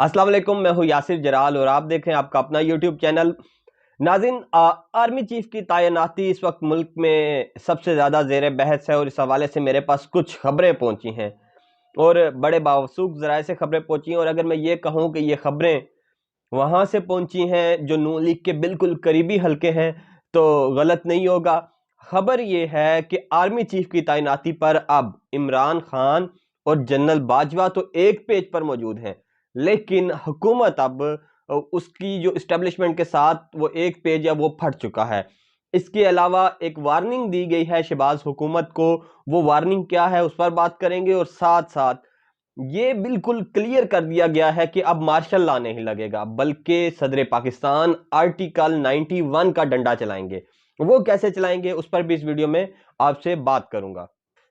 अस्सलाम वालेकुम, मैं हूं यासिर जराल और आप देख रहे हैं आपका अपना यूट्यूब चैनल। नाज़रीन, आर्मी चीफ की तैनाती इस वक्त मुल्क में सबसे ज़्यादा ज़ेर बहस है और इस हवाले से मेरे पास कुछ खबरें पहुंची हैं और बड़े बावसूख ज़राए से खबरें पहुंची हैं। और अगर मैं ये कहूं कि ये खबरें वहां से पहुंची हैं जो नून लीग के बिल्कुल करीबी हलके हैं तो गलत नहीं होगा। खबर ये है कि आर्मी चीफ की तैनाती पर अब इमरान खान और जनरल बाजवा तो एक पेज पर मौजूद हैं, लेकिन हुकूमत अब उसकी जो इस्टेब्लिशमेंट के साथ वो एक पेज है वो फट चुका है। इसके अलावा एक वार्निंग दी गई है शहबाज हुकूमत को। वो वार्निंग क्या है उस पर बात करेंगे और साथ साथ ये बिल्कुल क्लियर कर दिया गया है कि अब मार्शल लॉ नहीं लगेगा, बल्कि सदर पाकिस्तान आर्टिकल 91 का डंडा चलाएंगे। वो कैसे चलाएंगे उस पर भी इस वीडियो में आपसे बात करूंगा।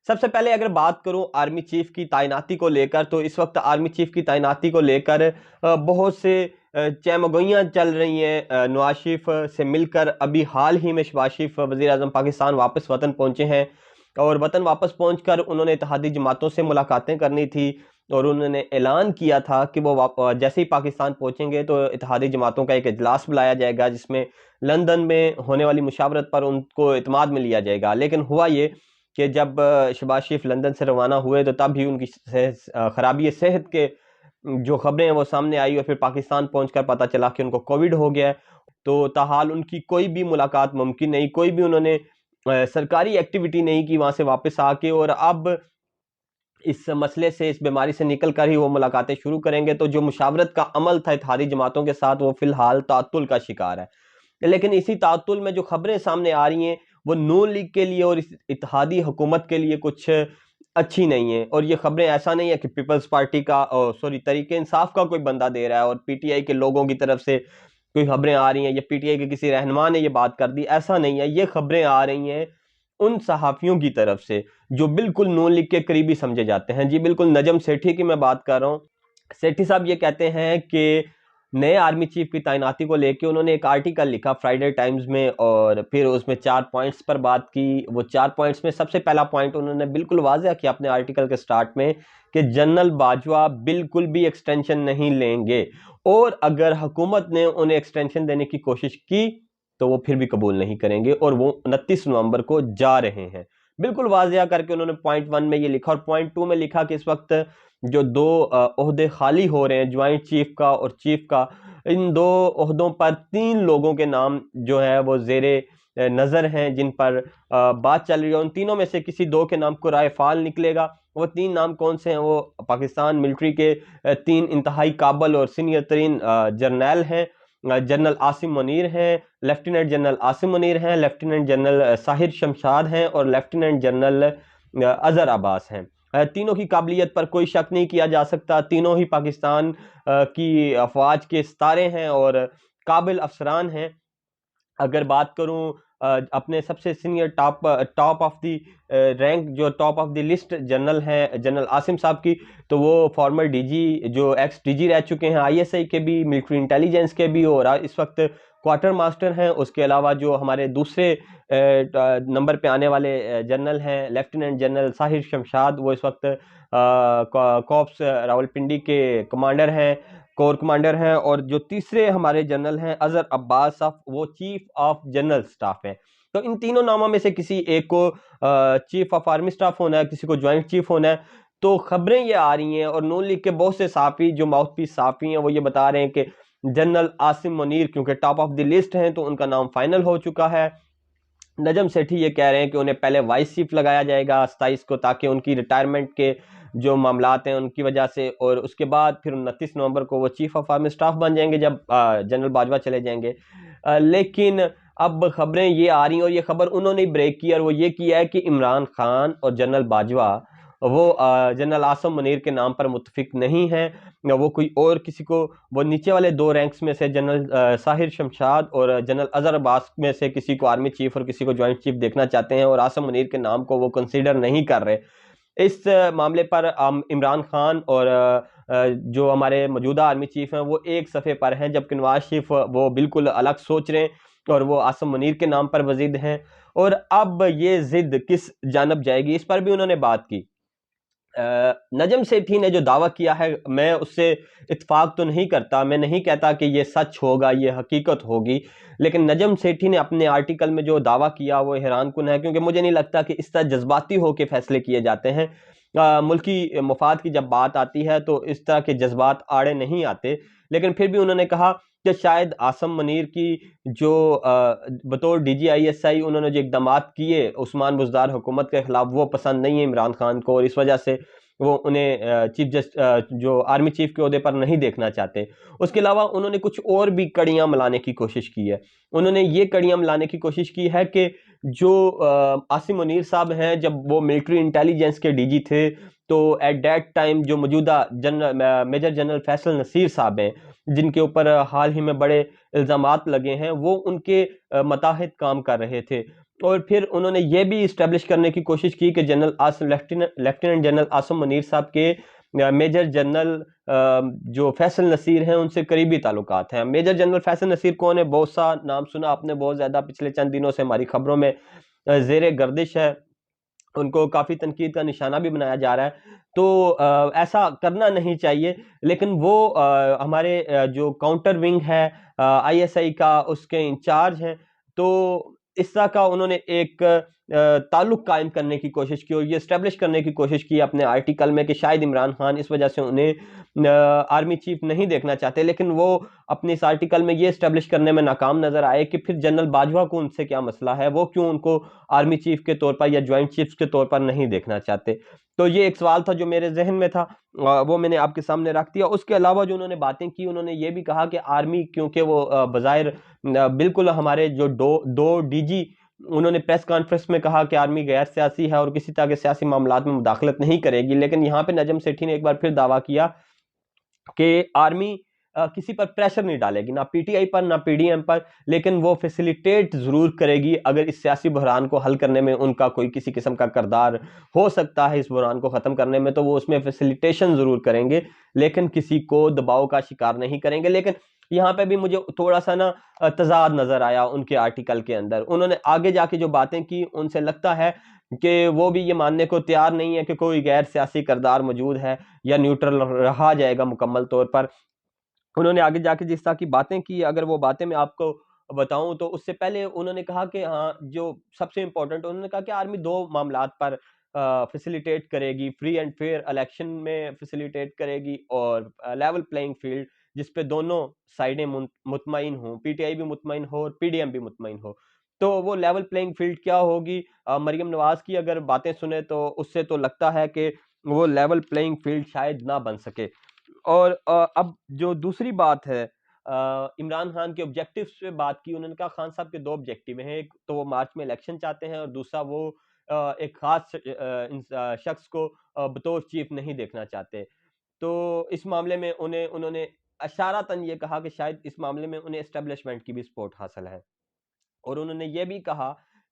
सबसे पहले अगर बात करूं आर्मी चीफ की तैनाती को लेकर, तो इस वक्त आर्मी चीफ की तैनाती को लेकर बहुत से चहमगोइयां चल रही हैं। नवाज शरीफ से मिलकर अभी हाल ही में शहबाज शरीफ वज़ीर आज़म पाकिस्तान वापस वतन पहुंचे हैं और वतन वापस पहुंचकर उन्होंने इत्तेहादी जमातों से मुलाकातें करनी थी और उन्होंने ऐलान किया था कि वो जैसे ही पाकिस्तान पहुंचेंगे तो इत्तेहादी जमातों का एक इजलास बुलाया जाएगा जिसमें लंदन में होने वाली मुशावरत पर उनको इत्मीनान में लिया जाएगा। लेकिन हुआ ये कि जब शहबाज शरीफ लंदन से रवाना हुए तो तब भी उनकी खराबी सेहत के जो खबरें हैं वो सामने आई और फिर पाकिस्तान पहुंचकर पता चला कि उनको कोविड हो गया है। तो ताहाल उनकी कोई भी मुलाकात मुमकिन नहीं, कोई भी उन्होंने सरकारी एक्टिविटी नहीं की वहां से वापस आके। और अब इस मसले से, इस बीमारी से निकल कर ही वो मुलाकातें शुरू करेंगे। तो जो मुशावरत का अमल था इत्तेहादी जमातों के साथ वो फिलहाल तातुल का शिकार है। लेकिन इसी तातुल में जो खबरें सामने आ रही हैं वो नून लीग के लिए और इस इत्तेहादी हुकूमत के लिए कुछ अच्छी नहीं है। और ये खबरें ऐसा नहीं है कि पीपल्स पार्टी का तरीके इंसाफ का कोई बंदा दे रहा है और पीटीआई के लोगों की तरफ से कोई खबरें आ रही हैं या पीटीआई के किसी रहनुमा ने ये बात कर दी, ऐसा नहीं है। ये खबरें आ रही हैं उन सहाफियों की तरफ से जो बिल्कुल नून लीग के करीबी समझे जाते हैं। जी बिल्कुल, नजम सेठी की मैं बात कर रहा हूँ। सेठी साहब ये कहते हैं कि नए आर्मी चीफ की तैनाती को लेकर उन्होंने एक आर्टिकल लिखा फ्राइडे टाइम्स में और फिर उसमें 4 पॉइंट्स पर बात की। वो 4 पॉइंट्स में सबसे पहला पॉइंट उन्होंने बिल्कुल वाज़ेह किया अपने आर्टिकल के स्टार्ट में कि जनरल बाजवा बिल्कुल भी एक्सटेंशन नहीं लेंगे और अगर हुकूमत ने उन्हें एक्सटेंशन देने की कोशिश की तो वो फिर भी कबूल नहीं करेंगे और वो 29 नवंबर को जा रहे हैं। बिल्कुल वाज़ेह करके उन्होंने पॉइंट 1 में ये लिखा और पॉइंट 2 में लिखा कि इस वक्त जो 2 ओहदे खाली हो रहे हैं, ज्वाइंट चीफ का और चीफ का, इन 2 ओहदों पर 3 लोगों के नाम जो है वो ज़ेरे नज़र हैं जिन पर बात चल रही है। उन तीनों में से किसी 2 के नाम को रायफाल निकलेगा। वो 3 नाम कौन से हैं? वो पाकिस्तान मिलिट्री के 3 इंतहाई काबल और सीनियर तरीन जर्नैल हैं। जनरल आसिम मुनीर हैं, लेफ्टिनेंट जनरल आसिम मुनीर हैं, लेफ्टिनेंट जनरल साहिर शमशाद हैं और लेफ्टिनेंट जनरल अजहर अब्बास हैं। तीनों की काबिलियत पर कोई शक नहीं किया जा सकता। तीनों ही पाकिस्तान की अफवाज के सितारे हैं और काबिल अफसरान हैं। अगर बात करूं अपने सबसे senior top of the rank, जो top of the list general हैं जनरल आसिम साहब की, तो वो फॉर्मर डीजी, जो एक्स डीजी रह चुके हैं आईएसआई के भी, मिलिट्री इंटेलिजेंस के भी और इस वक्त क्वार्टर मास्टर हैं। उसके अलावा जो हमारे दूसरे नंबर पे आने वाले जनरल हैं लेफ्टिनेंट जनरल साहिर शमशाद, वो इस वक्त कॉप्स रावलपिंडी के कमांडर हैं, कोर कमांडर हैं। और जो तीसरे हमारे जनरल हैं अजहर अब्बास साहब, वो चीफ ऑफ जनरल स्टाफ हैं। तो इन तीनों नामों में से किसी एक को चीफ ऑफ आर्मी स्टाफ होना है, किसी को ज्वाइंट चीफ होना है। तो खबरें ये आ रही हैं और नून लीग के बहुत से साफी जो माउथ पीस साफी हैं वो ये बता रहे हैं कि जनरल आसिम मुनीर क्योंकि टॉप ऑफ द लिस्ट हैं तो उनका नाम फाइनल हो चुका है। नजम सेठी ये कह रहे हैं कि उन्हें पहले वाइस चीफ लगाया जाएगा 27 को, ताकि उनकी रिटायरमेंट के जो मामलात हैं उनकी वजह से, और उसके बाद फिर 29 नवंबर को वो चीफ ऑफ आर्मी स्टाफ बन जाएंगे जब जनरल बाजवा चले जाएंगे। लेकिन अब खबरें ये आ रही हैं और ये खबर उन्होंने ब्रेक की और वो ये किया है कि इमरान खान और जनरल बाजवा वो जनरल आसिम मुनीर के नाम पर मुत्तफिक नहीं है। वो कोई और किसी को, वो नीचे वाले 2 रैंक्स में से जनरल साहिर शमशाद और जनरल अजहर अब्बास में से किसी को आर्मी चीफ और किसी को ज्वाइंट चीफ देखना चाहते हैं और आसिम मुनीर के नाम को वो कंसीडर नहीं कर रहे। इस मामले पर इमरान खान और जो हमारे मौजूदा आर्मी चीफ हैं वो एक सफ़े पर हैं, जबकि नवाज शरीफ वो बिल्कुल अलग सोच रहे हैं और वो आसिम मुनीर के नाम पर वजीद हैं। और अब ये जिद किस जानब जाएगी इस पर भी उन्होंने बात की। नजम सेठी ने जो दावा किया है, मैं उससे इत्फाक तो नहीं करता, मैं नहीं कहता कि ये सच होगा, ये हकीकत होगी, लेकिन नजम सेठी ने अपने आर्टिकल में जो दावा किया वो हैरानकुन है, क्योंकि मुझे नहीं लगता कि इस तरह जज्बाती होकर फैसले किए जाते हैं। मुल्की मफाद की जब बात आती है तो इस तरह के जज्बात आड़े नहीं आते। लेकिन फिर भी उन्होंने कहा कि शायद आसम मुनीर की जो बतौर DGISI उन्होंने जो इकदाम किए उस्मान बुज़दार हुकूमत के खिलाफ, वो पसंद नहीं है इमरान खान को, और इस वजह से वो उन्हें चीफ जस्ट जो आर्मी चीफ के ओहदे पर नहीं देखना चाहते। उसके अलावा उन्होंने कुछ और भी कड़ियां मिलाने की कोशिश की है। उन्होंने ये कड़ियां मिलाने की कोशिश की है कि जो आसिम मुनीर साहब हैं, जब वो मिलिट्री इंटेलिजेंस के DG थे, तो एट दैट टाइम जो मौजूदा General Major General Faisal Naseer sahab हैं, जिनके ऊपर हाल ही में बड़े इल्ज़ामात लगे हैं, वो उनके मताहत काम कर रहे थे। और फिर उन्होंने ये भी इस्टेब्लिश करने की कोशिश की कि General Asim Lieutenant General Asim Munir sahab के मेजर जनरल जो फैसल नसीर हैं उनसे करीबी ताल्लुकात हैं। मेजर जनरल फैसल नसीर कौन है? बहुत सा नाम सुना आपने, बहुत ज़्यादा पिछले चंद दिनों से हमारी खबरों में ज़ेर गर्दिश है। उनको काफ़ी तनकीद का निशाना भी बनाया जा रहा है। तो ऐसा करना नहीं चाहिए, लेकिन वो हमारे जो काउंटर विंग है ISI का, उसके इंचार्ज हैं। तो इस तरह का उन्होंने एक ताल्लुक कायम करने की कोशिश की और ये एस्टेब्लिश करने की कोशिश की अपने आर्टिकल में कि शायद इमरान खान इस वजह से उन्हें आर्मी चीफ नहीं देखना चाहते। लेकिन वो अपने इस आर्टिकल में ये एस्टेब्लिश करने में नाकाम नजर आए कि फिर जनरल बाजवा को उनसे क्या मसला है, वो क्यों उनको आर्मी चीफ के तौर पर या ज्वाइंट चीफ के तौर पर नहीं देखना चाहते। तो ये एक सवाल था जो मेरे जहन में था, वो मैंने आपके सामने रख दिया। उसके अलावा जो उन्होंने बातें की, उन्होंने ये भी कहा कि आर्मी, क्योंकि वो बज़ाहिर बिल्कुल हमारे जो दो DG, उन्होंने प्रेस कॉन्फ्रेंस में कहा कि आर्मी गैर सियासी है और किसी तरह के सियासी मामलात में मुदाखलत नहीं करेगी। लेकिन यहाँ पे नजम सेठी ने एक बार फिर दावा किया कि आर्मी किसी पर प्रेशर नहीं डालेगी, ना PTI पर ना PDM पर, लेकिन वो फैसिलिटेट जरूर करेगी अगर इस सियासी बहरान को हल करने में उनका कोई किसी किस्म का किरदार हो सकता है इस बहरान को खत्म करने में, तो वो उसमें फैसिलिटेशन जरूर करेंगे, लेकिन किसी को दबाव का शिकार नहीं करेंगे। लेकिन यहाँ पे भी मुझे थोड़ा सा ना तजाद नजर आया उनके आर्टिकल के अंदर। उन्होंने आगे जाके जो बातें की, उनसे लगता है कि वो भी ये मानने को तैयार नहीं है कि कोई गैर सियासी किरदार मौजूद है या न्यूट्रल रहा जाएगा मुकम्मल तौर पर। उन्होंने आगे जाके जिस तरह की बातें की, अगर वो बातें मैं आपको बताऊं, तो उससे पहले उन्होंने कहा कि हाँ, जो सबसे इंपॉर्टेंट, उन्होंने कहा कि आर्मी दो मामलात पर फैसिलिटेट करेगी, फ्री एंड फेयर इलेक्शन में फैसिलिटेट करेगी और लेवल प्लेइंग फील्ड जिस पे दोनों साइडें मुतमईन हों, PTI भी मुतमईन हो और PDM भी मुतमईन हो। तो वो लेवल प्लेइंग फील्ड क्या होगी? मरियम नवाज की अगर बातें सुने तो उससे तो लगता है कि वो लेवल प्लेइंग फील्ड शायद ना बन सके। और अब जो दूसरी बात है, इमरान खान के ऑब्जेक्टिव्स पे बात की। उन्होंने कहा खान साहब के दो ऑब्जेक्टिव हैं, एक तो वो मार्च में इलेक्शन चाहते हैं और दूसरा वो एक खास शख्स को बतौर चीफ नहीं देखना चाहते। तो इस मामले में उन्होंने इशारतन ये कहा कि शायद इस मामले में उन्हें एस्टेब्लिशमेंट की भी सपोर्ट हासिल है। और उन्होंने ये भी कहा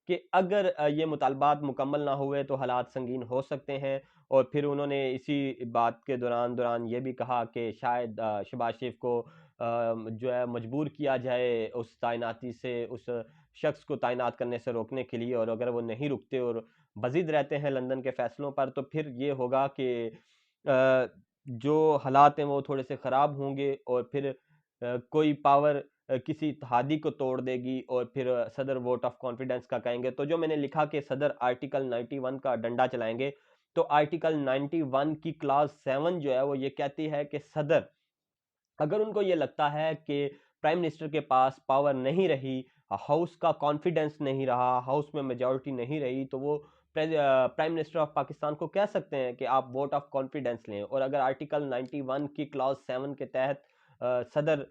कि अगर ये मुतालबात मुकम्मल ना हुए तो हालात संगीन हो सकते हैं। और फिर उन्होंने इसी बात के दौरान दौरान ये भी कहा कि शायद शहबाज शरीफ को जो है मजबूर किया जाए उस तैनाती से, उस शख्स को तैनात करने से रोकने के लिए, और अगर वो नहीं रुकते और मजीद रहते हैं लंदन के फैसलों पर, तो फिर ये होगा कि जो हालात हैं वो थोड़े से ख़राब होंगे और फिर कोई पावर किसी इत्तेहादी को तोड़ देगी और फिर सदर वोट ऑफ कॉन्फिडेंस का कहेंगे। तो जो मैंने लिखा कि सदर आर्टिकल 91 का डंडा चलाएंगे, तो आर्टिकल 91 की क्लास 7 जो है वो ये कहती है कि सदर, अगर उनको ये लगता है कि प्राइम मिनिस्टर के पास पावर नहीं रही, हाउस का कॉन्फिडेंस नहीं रहा, हाउस में मेजॉरिटी नहीं रही, तो वो प्राइम मिनिस्टर ऑफ पाकिस्तान को कह सकते हैं कि आप वोट ऑफ कॉन्फिडेंस लें। और अगर आर्टिकल 91 की क्लॉज 7 के तहत सदर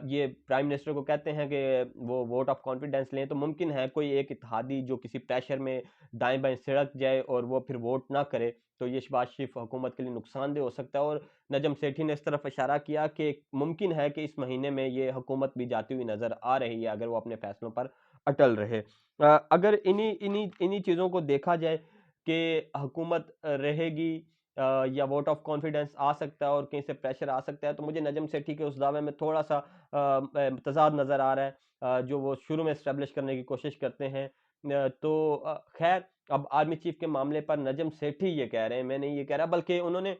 ये प्राइम मिनिस्टर को कहते हैं कि वो वोट ऑफ कॉन्फिडेंस लें, तो मुमकिन है कोई एक इत्तेहादी जो किसी प्रेशर में दाएं बाएं सिड़क जाए और वो फिर वोट ना करे, तो ये शहबाज शरीफ हुकूमत के लिए नुकसानदेह हो सकता है। और नजम सेठी ने इस तरफ इशारा किया कि मुमकिन है कि इस महीने में ये हुकूमत भी जाती हुई नजर आ रही है अगर वो अपने फैसलों पर अटल रहे। अगर इन्हीं इन्हीं इन्हीं चीज़ों को देखा जाए कि हुकूमत रहेगी या वोट ऑफ कॉन्फिडेंस आ सकता है और कहीं से प्रेशर आ सकता है, तो मुझे नजम सेठी के उस दावे में थोड़ा सा तजाद नज़र आ रहा है जो वो शुरू में इस्टेब्लिश करने की कोशिश करते हैं। तो खैर, अब आर्मी चीफ के मामले पर नजम सेठी ये कह रहे हैं, मैं नहीं ये कह रहा, बल्कि उन्होंने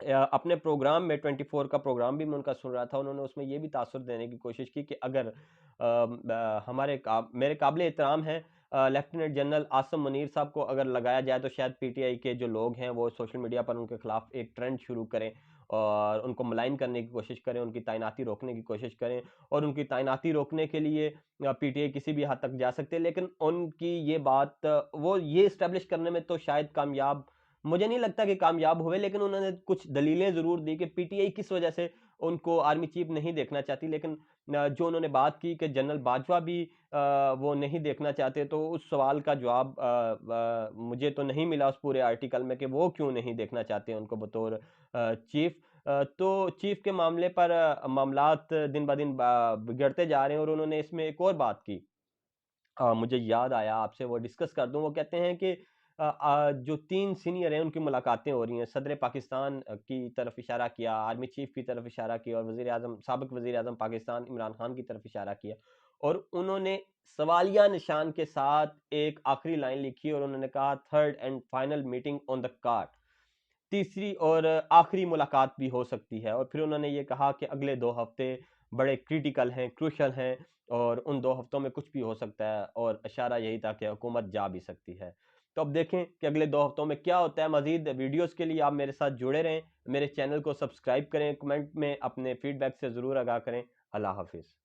अपने प्रोग्राम में 24 का प्रोग्राम भी मैं उनका सुन रहा था, उन्होंने उसमें ये भी तासुर देने की कोशिश की कि अगर मेरे काबिल एहतराम है लेफ्टिनेंट जनरल आसम मुनीर साहब को अगर लगाया जाए तो शायद पीटीआई के जो लोग हैं वो सोशल मीडिया पर उनके खिलाफ एक ट्रेंड शुरू करें और उनको मलाइन करने की कोशिश करें, उनकी तैनाती रोकने की कोशिश करें। और उनकी तैनाती रोकने के लिए पीटीआई किसी भी हद तक जा सकते हैं, लेकिन उनकी ये बात वो ये इस्टेब्लिश करने में तो शायद कामयाब, मुझे नहीं लगता कि कामयाब हुए, लेकिन उन्होंने कुछ दलीलें ज़रूर दी कि पीटीआई किस वजह से उनको आर्मी चीफ नहीं देखना चाहती। लेकिन जो उन्होंने बात की कि जनरल बाजवा भी वो नहीं देखना चाहते, तो उस सवाल का जवाब मुझे तो नहीं मिला उस पूरे आर्टिकल में कि वो क्यों नहीं देखना चाहते उनको बतौर चीफ। तो चीफ के मामले पर मामलात दिन ब दिन बिगड़ते जा रहे हैं। और उन्होंने इसमें एक और बात की, मुझे याद आया आपसे वो डिस्कस कर दूं। वो कहते हैं कि जो 3 सीनियर हैं उनकी मुलाकातें हो रही हैं, सदर पाकिस्तान की तरफ इशारा किया, आर्मी चीफ की तरफ इशारा किया और वज़ीर आज़म, साबिक वज़ीर आज़म पाकिस्तान इमरान खान की तरफ इशारा किया। और उन्होंने सवालिया निशान के साथ एक आखिरी लाइन लिखी और उन्होंने कहा, third and final meeting on the card, तीसरी और आखिरी मुलाकात भी हो सकती है। और फिर उन्होंने ये कहा कि अगले 2 हफ्ते बड़े क्रिटिकल हैं, क्रूशल हैं और उन 2 हफ्तों में कुछ भी हो सकता है। और इशारा यही था कि हुकूमत जा भी सकती है। तो अब देखें कि अगले 2 हफ्तों में क्या होता है। मज़ीद वीडियोज़ के लिए आप मेरे साथ जुड़े रहें, मेरे चैनल को सब्सक्राइब करें, कमेंट में अपने फीडबैक से ज़रूर आगाह करें। अल्लाह हाफ़िज़।